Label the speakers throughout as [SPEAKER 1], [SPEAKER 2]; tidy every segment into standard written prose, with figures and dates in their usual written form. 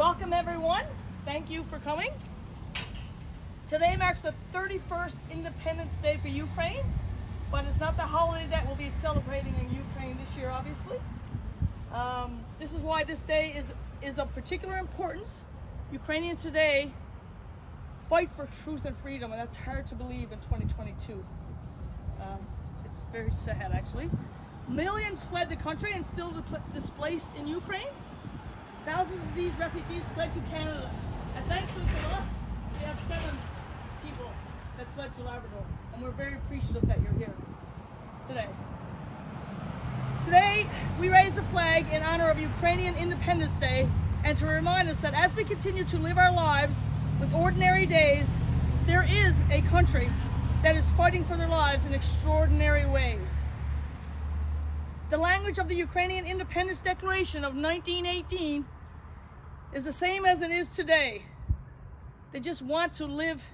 [SPEAKER 1] Welcome everyone. Thank you for coming. Today marks the 31st Independence Day for Ukraine, but it's not the holiday that we'll be celebrating in Ukraine this year, obviously. This is why this day is of particular importance. Ukrainians today fight for truth and freedom, and that's hard to believe in 2022. It's very sad, actually. Millions fled the country and still displaced in Ukraine. Thousands of these refugees fled to Canada, and thankfully for us, we have 7 people that fled to Labrador, and we're very appreciative that you're here today. Today, we raise the flag in honor of Ukrainian Independence Day and to remind us that as we continue to live our lives with ordinary days, there is a country that is fighting for their lives in extraordinary ways. The language of the Ukrainian Independence Declaration of 1918 is the same as it is today. They just want to live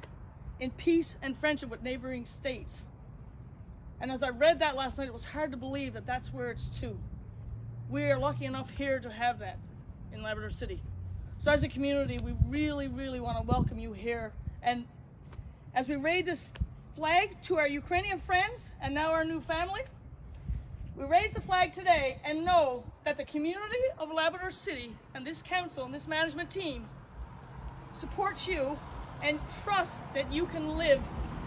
[SPEAKER 1] in peace and friendship with neighboring states. And as I read that last night, it was hard to believe that that's where it's to. We are lucky enough here to have that in Labrador City. So as a community, we really want to welcome you here. And as we raise this flag to our Ukrainian friends and now our new family, we raise the flag today and know that the community of Labrador City and this council and this management team supports you and trust that you can live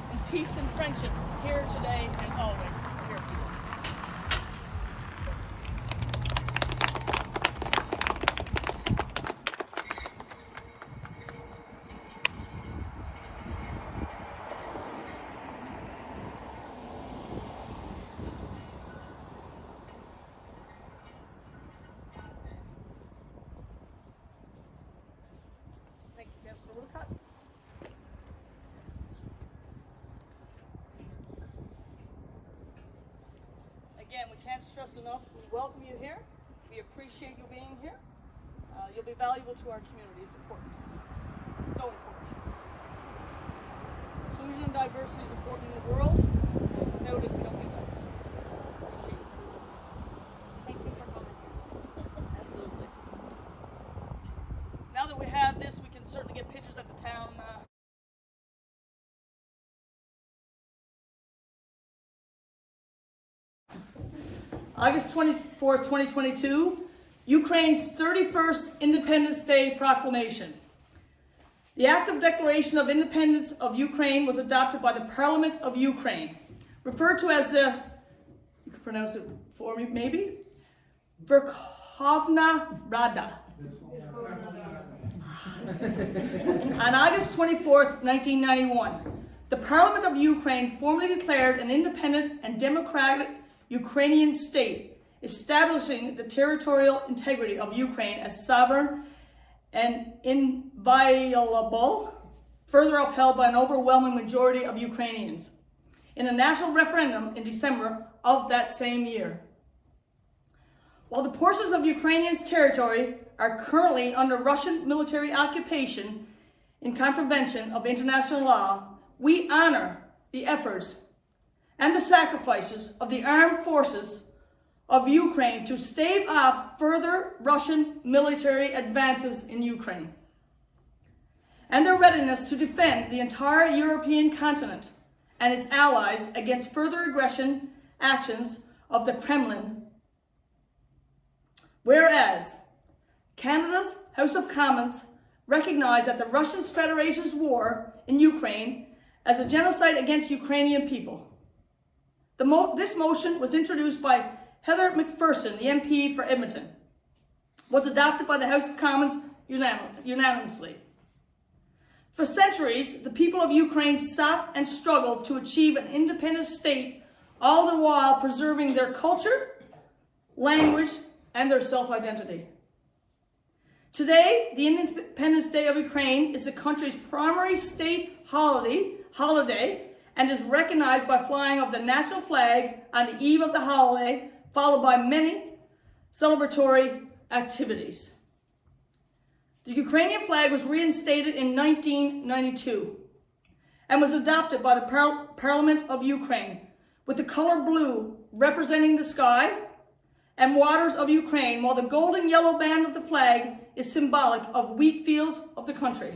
[SPEAKER 1] in peace and friendship here today and always. Here for you. Thank you, Councillor Woodcock. Again, we can't stress enough, we welcome you here. We appreciate you being here. You'll be valuable to our community. It's important. So important. Inclusion and diversity is important in the world. Without it, we don't get diversity. Appreciate it.
[SPEAKER 2] Thank you for coming here.
[SPEAKER 1] Absolutely. Now that we have this, we can certainly get pictures at the town. August 24th, 2022, Ukraine's 31st Independence Day proclamation. The Act of Declaration of Independence of Ukraine was adopted by the Parliament of Ukraine, referred to as the, you can pronounce it for me maybe, Verkhovna Rada. On August 24th, 1991, the Parliament of Ukraine formally declared an independent and democratic Ukrainian state, establishing the territorial integrity of Ukraine as sovereign and inviolable, further upheld by an overwhelming majority of Ukrainians, in a national referendum in December of that same year. While the portions of Ukrainians' territory are currently under Russian military occupation in contravention of international law, we honor the efforts and the sacrifices of the armed forces of Ukraine to stave off further Russian military advances in Ukraine, and their readiness to defend the entire European continent and its allies against further aggression actions of the Kremlin. Whereas Canada's House of Commons recognized that the Russian Federation's war in Ukraine as a genocide against Ukrainian people. This motion was introduced by Heather McPherson, the MP for Edmonton, was adopted by the House of Commons unanimously. For centuries, the people of Ukraine sought and struggled to achieve an independent state, all the while preserving their culture, language, and their self-identity. Today, the Independence Day of Ukraine is the country's primary state holiday and is recognized by flying of the national flag on the eve of the holiday, followed by many celebratory activities. The Ukrainian flag was reinstated in 1992 and was adopted by the Parliament of Ukraine, with the color blue representing the sky and waters of Ukraine, while the golden yellow band of the flag is symbolic of wheat fields of the country.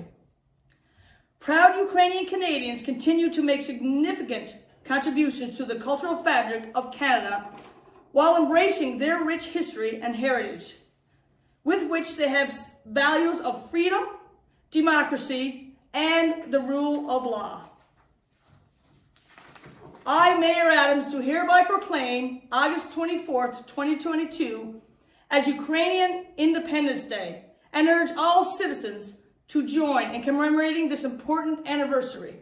[SPEAKER 1] Proud Ukrainian Canadians continue to make significant contributions to the cultural fabric of Canada while embracing their rich history and heritage, with which they have values of freedom, democracy, and the rule of law. I, Mayor Adams, do hereby proclaim August 24th, 2022 as Ukrainian Independence Day and urge all citizens to join in commemorating this important anniversary.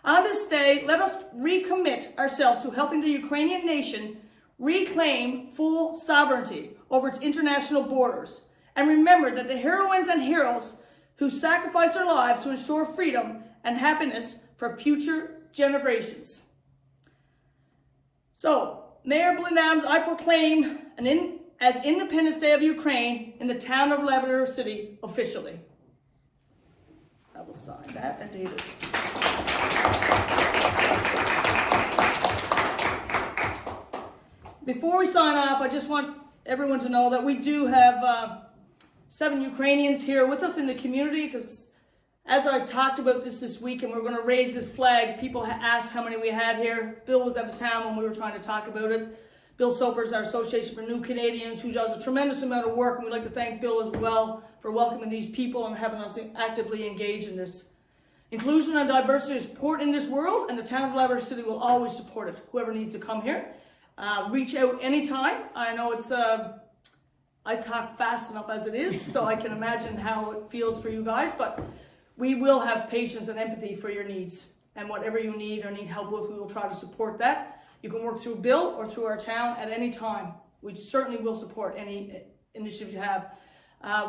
[SPEAKER 1] On this day, let us recommit ourselves to helping the Ukrainian nation reclaim full sovereignty over its international borders, and remember that the heroines and heroes who sacrificed their lives to ensure freedom and happiness for future generations. So, Mayor Belinda Adams, I proclaim as Independence Day of Ukraine in the town of Labrador City officially. I will sign that and date it. Before we sign off, I just want everyone to know that we do have 7 Ukrainians here with us in the community, because as I talked about this week and we're going to raise this flag, people asked how many we had here. Bill was at the town when we were trying to talk about it. Bill Soper is our Association for New Canadians, who does a tremendous amount of work, and we'd like to thank Bill as well for welcoming these people and having us actively engage in this. Inclusion and diversity is important in this world, and the town of Labrador City will always support it. Whoever needs to come here, reach out anytime. I know it's I talk fast enough as it is, so I can imagine how it feels for you guys, but we will have patience and empathy for your needs, and whatever you need or need help with, we will try to support that. You can work through Bill or through our town at any time. We certainly will support any initiative you have.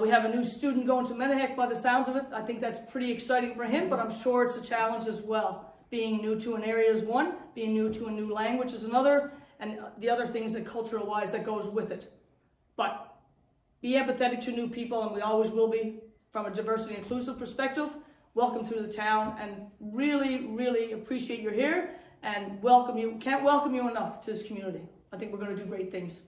[SPEAKER 1] We have a new student going to Menahek by the sounds of it. I think that's pretty exciting for him, but I'm sure it's a challenge as well. Being new to an area is one, being new to a new language is another, and the other things that cultural wise that goes with it. But be empathetic to new people, and we always will be, from a diversity and inclusive perspective. Welcome to the town, and really, really appreciate you're here, and welcome you. Can't welcome you enough to this community. I think we're going to do great things.